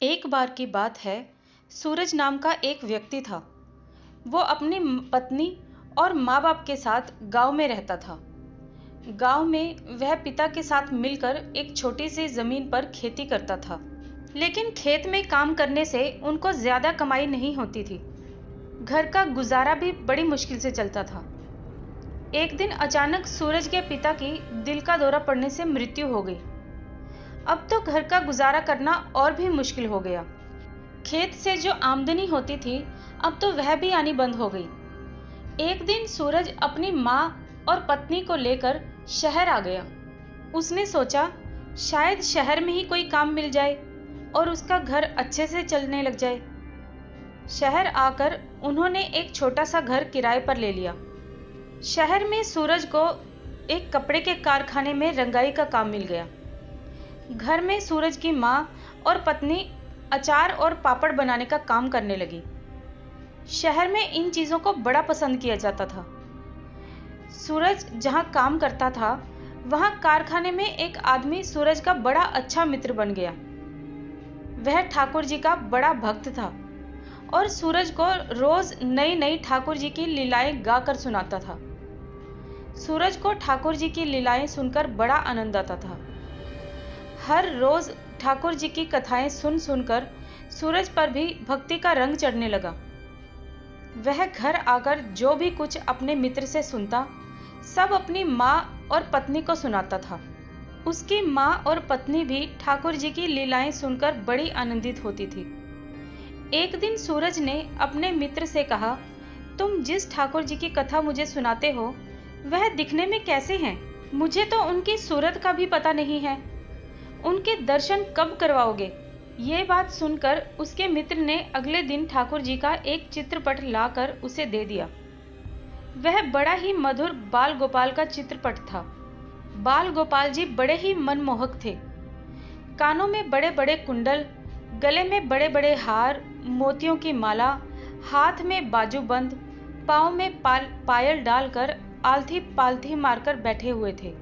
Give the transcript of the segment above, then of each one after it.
एक बार की बात है। सूरज नाम का एक व्यक्ति था। वो अपनी पत्नी और माँ बाप के साथ गांव में रहता था। गांव में वह पिता के साथ मिलकर एक छोटी सी जमीन पर खेती करता था। लेकिन खेत में काम करने से उनको ज्यादा कमाई नहीं होती थी। घर का गुजारा भी बड़ी मुश्किल से चलता था। एक दिन अचानक सूरज के पिता की दिल का दौरा पड़ने से मृत्यु हो गई। अब तो घर का गुजारा करना और भी मुश्किल हो गया। खेत से जो आमदनी होती थी, अब तो वह भी आनी बंद हो गई। एक दिन सूरज अपनी माँ और पत्नी को लेकर शहर आ गया। उसने सोचा शायद शहर में ही कोई काम मिल जाए और उसका घर अच्छे से चलने लग जाए। शहर आकर उन्होंने एक छोटा सा घर किराए पर ले लिया। शहर में सूरज को एक कपड़े के कारखाने में रंगाई का काम मिल गया। घर में सूरज की माँ और पत्नी अचार और पापड़ बनाने का काम करने लगी। शहर में इन चीजों को बड़ा पसंद किया जाता था। सूरज जहां काम करता था, वहां कारखाने में एक आदमी सूरज का बड़ा अच्छा मित्र बन गया। वह ठाकुर जी का बड़ा भक्त था और सूरज को रोज नई नई ठाकुर जी की लीलाएं गाकर सुनाता था। सूरज को ठाकुर जी की लीलाएं सुनकर बड़ा आनंद आता था। हर रोज ठाकुर जी की कथाएं सुन सुनकर सूरज पर भी भक्ति का रंग चढ़ने लगा। वह घर आकर जो भी कुछ अपने मित्र से सुनता, सब अपनी माँ और पत्नी को सुनाता था। उसकी माँ और पत्नी भी ठाकुर जी की लीलाएं सुनकर बड़ी आनंदित होती थी। एक दिन सूरज ने अपने मित्र से कहा, तुम जिस ठाकुर जी की कथा मुझे सुनाते हो, वह दिखने में कैसे हैं? मुझे तो उनकी सूरत का भी पता नहीं है। उनके दर्शन कब करवाओगे? ये बात सुनकर उसके मित्र ने अगले दिन ठाकुर जी का एक चित्रपट लाकर उसे दे दिया। वह बड़ा ही मधुर बाल गोपाल का चित्रपट था। बाल गोपाल जी बड़े ही मनमोहक थे। कानों में बड़े बड़े कुंडल, गले में बड़े बड़े हार, मोतियों की माला, हाथ में बाजूबंद, पाँव में पायल डालकर आलथी पालथी मारकर बैठे हुए थे।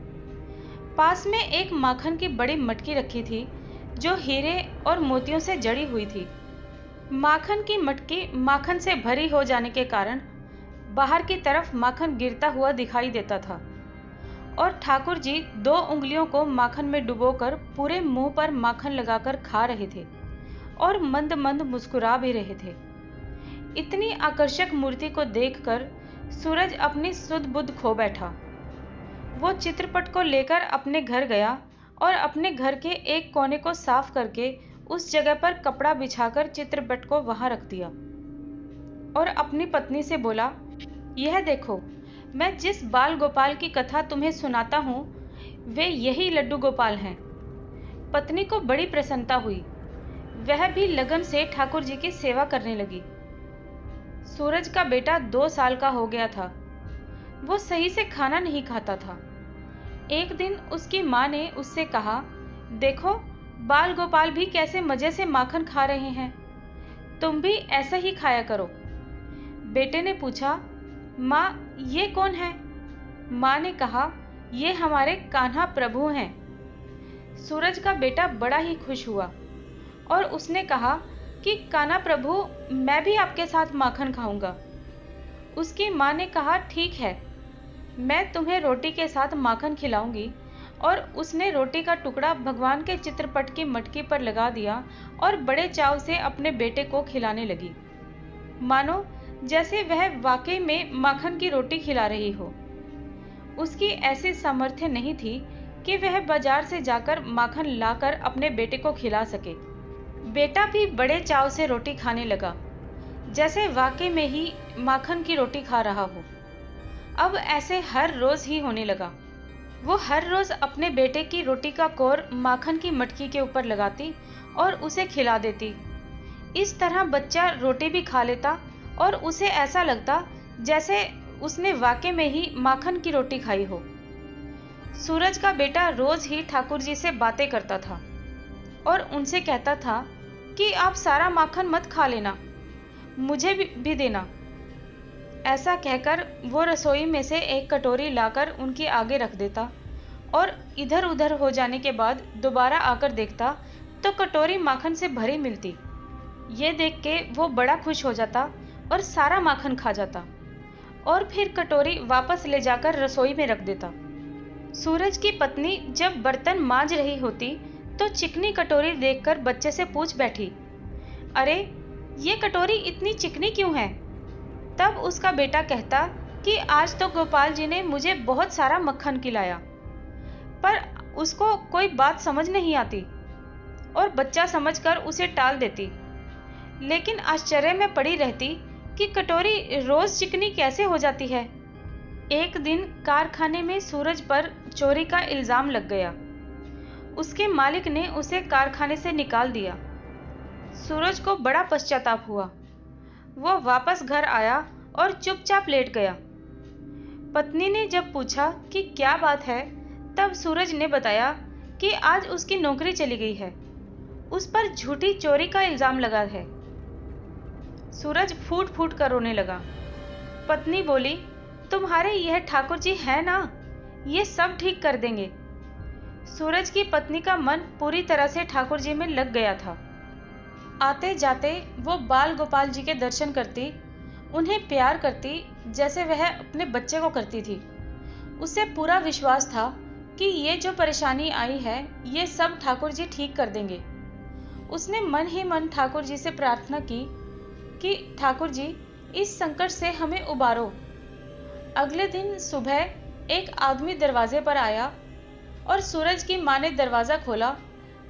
पास में एक माखन की बड़ी मटकी रखी थी, जो हीरे और मोतियों से जड़ी हुई थी। माखन की मटकी माखन से भरी हो जाने के कारण बाहर की तरफ माखन गिरता हुआ दिखाई देता था और ठाकुर जी 2 उंगलियों को माखन में डुबोकर पूरे मुंह पर माखन लगाकर खा रहे थे और मंद मंद मुस्कुरा भी रहे थे। इतनी आकर्षक मूर्ति को देखकर सूरज अपनी सुध बुध खो बैठा। वो चित्रपट को लेकर अपने घर गया और अपने घर के एक कोने को साफ करके उस जगह पर कपड़ा बिछाकर चित्रपट को वहां रख दिया और अपनी पत्नी से बोला, यह देखो, मैं जिस बाल गोपाल की कथा तुम्हें सुनाता हूँ, वे यही लड्डू गोपाल हैं। पत्नी को बड़ी प्रसन्नता हुई। वह भी लगन से ठाकुर जी की सेवा करने लगी। सूरज का बेटा 2 साल का हो गया था। वो सही से खाना नहीं खाता था। एक दिन उसकी माँ ने उससे कहा, देखो, बाल गोपाल भी कैसे मजे से माखन खा रहे हैं, तुम भी ऐसा ही खाया करो। बेटे ने पूछा, माँ, ये कौन है? माँ ने कहा, ये हमारे कान्हा प्रभु हैं। सूरज का बेटा बड़ा ही खुश हुआ और उसने कहा कि कान्हा प्रभु, मैं भी आपके साथ माखन खाऊंगा। उसकी माँ ने कहा, ठीक है, मैं तुम्हें रोटी के साथ माखन खिलाऊंगी। और उसने रोटी का टुकड़ा भगवान के चित्रपट की मटकी पर लगा दिया और बड़े चाव से अपने बेटे को खिलाने लगी, मानो जैसे वह वाकई में माखन की रोटी खिला रही हो। उसकी ऐसी सामर्थ्य नहीं थी कि वह बाजार से जाकर माखन लाकर अपने बेटे को खिला सके। बेटा भी बड़े चाव से रोटी खाने लगा, जैसे वाकई में ही माखन की रोटी खा रहा हो। अब ऐसे हर रोज ही होने लगा। वो हर रोज अपने बेटे की रोटी का कोर माखन की मटकी के ऊपर लगाती और उसे खिला देती। इस तरह बच्चा रोटी भी खा लेता और उसे ऐसा लगता जैसे उसने वाकई में ही माखन की रोटी खाई हो। सूरज का बेटा रोज ही ठाकुर जी से बातें करता था और उनसे कहता था कि आप सारा माखन मत खा लेना, मुझे भी देना। ऐसा कहकर वो रसोई में से एक कटोरी लाकर उनके आगे रख देता और इधर उधर हो जाने के बाद दोबारा आकर देखता तो कटोरी माखन से भरी मिलती। ये देख के वो बड़ा खुश हो जाता और सारा माखन खा जाता और फिर कटोरी वापस ले जाकर रसोई में रख देता। सूरज की पत्नी जब बर्तन मांज रही होती तो चिकनी कटोरी देखकर बच्चे से पूछ बैठी, अरे ये कटोरी इतनी चिकनी क्यों है? तब उसका बेटा कहता कि आज तो गोपाल जी ने मुझे बहुत सारा मक्खन खिलाया। पर उसको कोई बात समझ नहीं आती और बच्चा समझकर उसे टाल देती, लेकिन आश्चर्य में पड़ी रहती कि कटोरी रोज चिकनी कैसे हो जाती है। एक दिन कारखाने में सूरज पर चोरी का इल्जाम लग गया। उसके मालिक ने उसे कारखाने से निकाल दिया। सूरज को बड़ा पश्चाताप हुआ। वो वापस घर आया और चुपचाप लेट गया। पत्नी ने जब पूछा कि क्या बात है, तब सूरज ने बताया कि आज उसकी नौकरी चली गई है। उस पर झूठी चोरी का इल्जाम लगा है। सूरज फूट फूट कर रोने लगा। पत्नी बोली, तुम्हारे यह ठाकुर जी है ना, ये सब ठीक कर देंगे। सूरज की पत्नी का मन पूरी तरह से ठाकुर जी में लग गया था। आते जाते वो बाल गोपाल जी के दर्शन करती, उन्हें प्यार करती जैसे वह अपने बच्चे को करती थी। उसे पूरा विश्वास था कि ये जो परेशानी आई है ये सब ठाकुर जी ठीक कर देंगे। उसने मन ही मन ठाकुर जी से प्रार्थना की कि ठाकुर जी इस संकट से हमें उबारो। अगले दिन सुबह एक आदमी दरवाजे पर आया और सूरज की माँ ने दरवाजा खोला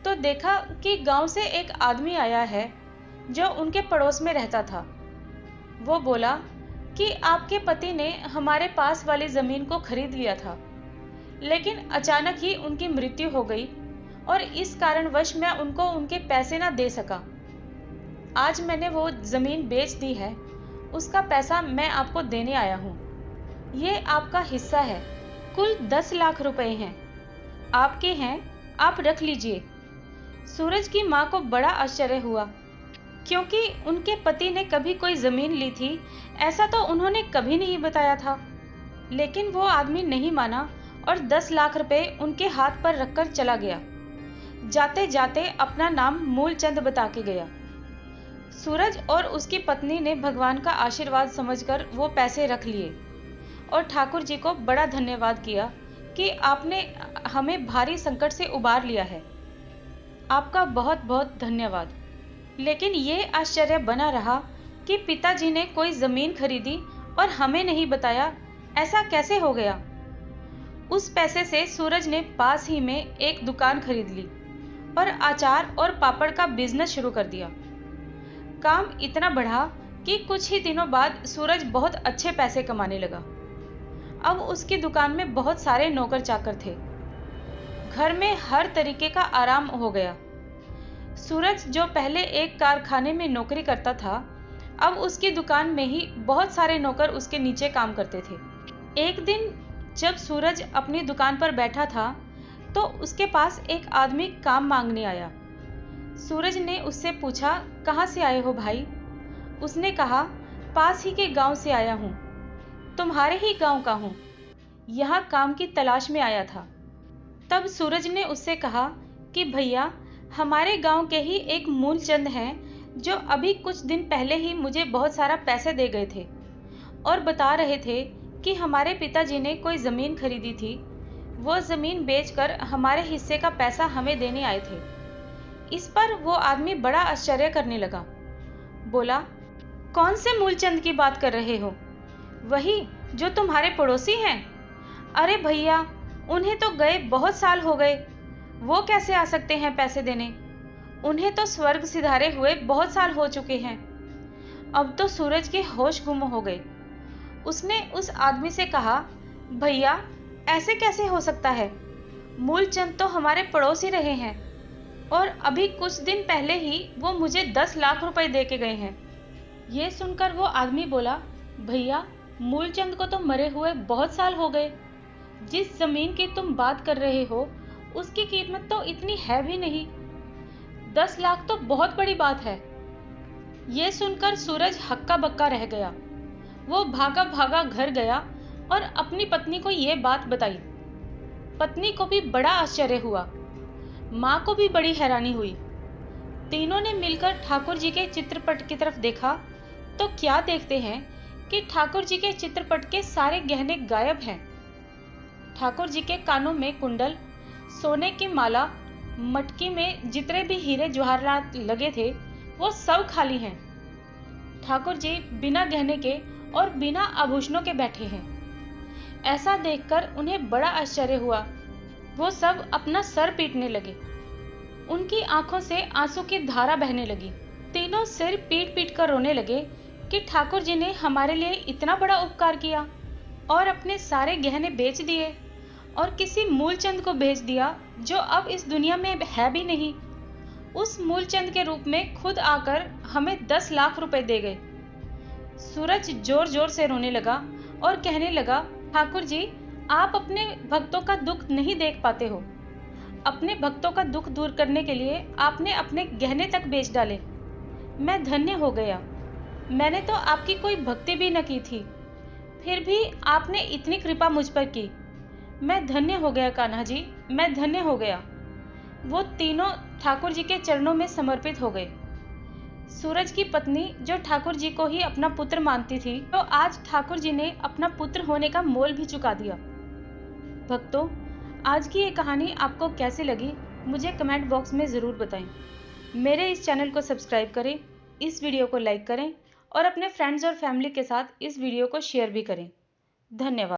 तो देखा कि गांव से एक आदमी आया है जो उनके पड़ोस में रहता था। वो बोला कि आपके पति ने हमारे पास वाली जमीन को खरीद लिया था, लेकिन अचानक ही उनकी मृत्यु हो गई और इस कारणवश मैं उनको उनके पैसे ना दे सका। आज मैंने वो जमीन बेच दी है, उसका पैसा मैं आपको देने आया हूँ। ये आपका हिस्सा है, कुल 10 लाख रुपए हैं, आपके हैं, आप रख लीजिए। सूरज की माँ को बड़ा आश्चर्य हुआ, क्योंकि उनके पति ने कभी कोई जमीन ली थी ऐसा तो उन्होंने कभी नहीं बताया था। लेकिन वो आदमी नहीं माना और 10 लाख रुपए उनके हाथ पर रखकर चला गया। जाते जाते अपना नाम मूलचंद बता के गया। सूरज और उसकी पत्नी ने भगवान का आशीर्वाद समझकर वो पैसे रख लिए और ठाकुर जी को बड़ा धन्यवाद किया कि आपने हमें भारी संकट से उबार लिया है। आपका बहुत बहुत धन्यवाद। लेकिन ये आश्चर्य बना रहा कि पिताजी ने कोई जमीन खरीदी और हमें नहीं बताया, ऐसा कैसे हो गया? उस पैसे से सूरज ने पास ही में एक दुकान खरीद ली और अचार और पापड़ का बिजनेस शुरू कर दिया। काम इतना बढ़ा कि कुछ ही दिनों बाद सूरज बहुत अच्छे पैसे कमाने लगा। अब उसकी दुकान में बहुत सारे नौकर चाकर थे। घर में हर तरीके का आराम हो गया। सूरज जो पहले एक कारखाने में नौकरी करता था, अब उसकी दुकान में ही बहुत सारे नौकर उसके नीचे काम करते थे। एक दिन जब सूरज अपनी दुकान पर बैठा था तो उसके पास एक आदमी काम मांगने आया। सूरज ने उससे पूछा, कहाँ से आए हो भाई? उसने कहा, पास ही के गांव से आया हूँ। तुम्हारे ही गांव का हूँ, यहाँ काम की तलाश में आया था। तब सूरज ने उससे कहा कि भैया, हमारे गांव के ही एक मूलचंद हैं जो अभी कुछ दिन पहले ही मुझे बहुत सारा पैसे दे गए थे और बता रहे थे कि हमारे पिताजी ने कोई ज़मीन खरीदी थी, वो ज़मीन बेचकर हमारे हिस्से का पैसा हमें देने आए थे। इस पर वो आदमी बड़ा आश्चर्य करने लगा। बोला, कौन से मूलचंद की बात कर रहे हो? वही जो तुम्हारे पड़ोसी हैं? अरे भैया, उन्हें तो गए बहुत साल हो गए, वो कैसे आ सकते हैं पैसे देने? उन्हें तो स्वर्ग सिधारे हुए बहुत साल हो चुके हैं। अब तो सूरज के होश गुम हो गए। उसने उस आदमी से कहा, भैया ऐसे कैसे हो सकता है? मूलचंद तो हमारे पड़ोस ही रहे हैं और अभी कुछ दिन पहले ही वो मुझे 10 लाख रुपए दे के गए हैं। ये सुनकर वो आदमी बोला, भैया मूलचंद को तो मरे हुए बहुत साल हो गए। जिस जमीन की तुम बात कर रहे हो उसकी कीमत तो इतनी है भी नहीं। 10 लाख तो बहुत बड़ी बात है। ये सुनकर सूरज हक्का बक्का रह गया। वो भागा भागा घर गया और अपनी पत्नी को ये बात बताई। पत्नी को भी बड़ा आश्चर्य हुआ, माँ को भी बड़ी हैरानी हुई। तीनों ने मिलकर ठाकुर जी के चित्रपट की तरफ देखा तो क्या देखते हैं कि ठाकुर जी के चित्रपट के सारे गहने गायब हैं। ठाकुर जी के कानों में कुंडल, सोने की माला, मटकी में जितने भी हीरे जवाहरात लगे थे वो सब खाली हैं। ठाकुर जी बिना गहने के और बिना आभूषणों के बैठे हैं। ऐसा देखकर उन्हें बड़ा आश्चर्य हुआ। वो सब अपना सर पीटने लगे। उनकी आंखों से आंसू की धारा बहने लगी। तीनों सिर पीट पीट कर रोने लगे कि ठाकुर जी ने हमारे लिए इतना बड़ा उपकार किया और अपने सारे गहने बेच दिए और किसी मूलचंद को भेज दिया जो अब इस दुनिया में है भी नहीं। उस मूलचंद के रूप में खुद आकर हमें 10 लाख रुपए दे गए। सूरज जोर जोर से रोने लगा और कहने लगा, ठाकुर जी, आप अपने भक्तों का दुख नहीं देख पाते हो। अपने भक्तों का दुख दूर करने के लिए आपने अपने गहने तक बेच डाले। मैं धन्य हो गया। मैंने तो आपकी कोई भक्ति भी न की थी, फिर भी आपने इतनी कृपा मुझ पर की। मैं धन्य हो गया कान्हा जी, मैं धन्य हो गया। वो तीनों ठाकुर जी के चरणों में समर्पित हो गए। सूरज की पत्नी जो ठाकुर जी को ही अपना पुत्र मानती थी, तो आज ठाकुर जी ने अपना पुत्र होने का मोल भी चुका दिया। भक्तों, आज की ये कहानी आपको कैसी लगी मुझे कमेंट बॉक्स में ज़रूर बताएं। मेरे इस चैनल को सब्सक्राइब करें, इस वीडियो को लाइक करें और अपने फ्रेंड्स और फैमिली के साथ इस वीडियो को शेयर भी करें। धन्यवाद।